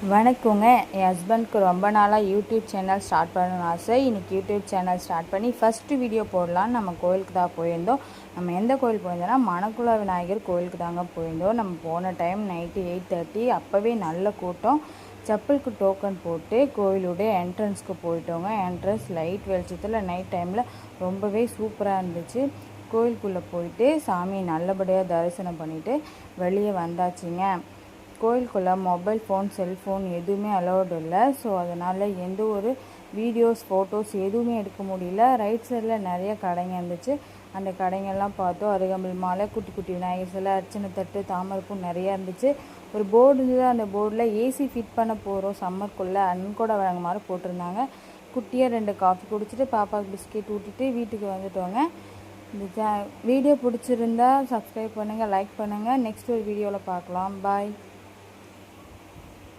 வணக்கங்க. என் ஹஸ்பண்ட்க்கு ரொம்ப நாளாக யூடியூப் சேனல் ஸ்டார்ட் பண்ணணும்னு ஆசை. இன்றைக்கி யூடியூப் சேனல் ஸ்டார்ட் பண்ணி ஃபஸ்ட்டு வீடியோ போடலான்னு நம்ம கோயிலுக்கு தான் போயிருந்தோம். நம்ம எந்த கோயில் போயிருந்தோம்னா மணக்குள விநாயகர் கோயிலுக்கு தாங்க போயிருந்தோம். நம்ம போன டைம் நைட்டு 8:30. அப்போவே நல்ல கூட்டம். செப்பலுக்கு டோக்கன் போட்டு கோயிலுடைய என்ட்ரன்ஸ்க்கு போயிட்டோங்க. என்ட்ரன்ஸ் லைட் வெளிச்சத்தில் நைட் டைமில் ரொம்பவே சூப்பராக இருந்துச்சு. கோயிலுக்குள்ளே போயிட்டு சாமியை நல்லபடியாக தரிசனம் பண்ணிவிட்டு வெளியே வந்தாச்சுங்க. கோயிலுக்குள்ளே மொபைல் ஃபோன், செல்ஃபோன் எதுவுமே அலோடு இல்லை. ஸோ அதனால் எந்த ஒரு வீடியோஸ், ஃபோட்டோஸ் எதுவுமே எடுக்க முடியல. ரைட் சைடில் நிறைய கடைங்க இருந்துச்சு. அந்த கடைங்கள்லாம் பார்த்தோம். அருகம்புல் மாலை, குட்டி குட்டி விநாயகர் சிலை, அர்ச்சனை தட்டு, தாமரைப்பூ நிறையா இருந்துச்சு. ஒரு போர்டு இருந்தது. அந்த போர்டில் ஏசி ஃபிட் பண்ண போகிறோம் சம்மருக்குள்ளே அன்கூட வழங்க மாதிரி போட்டிருந்தாங்க. குட்டியாக 2 காஃபி குடிச்சிட்டு பாப்பாவுக்கு பிஸ்கெட் ஊட்டிட்டு வீட்டுக்கு வந்துட்டோங்க. இந்த வீடியோ பிடிச்சிருந்தா சப்ஸ்கிரைப் பண்ணுங்கள், லைக் பண்ணுங்கள். நெக்ஸ்ட் ஒரு வீடியோவில் பார்க்கலாம். பாய்.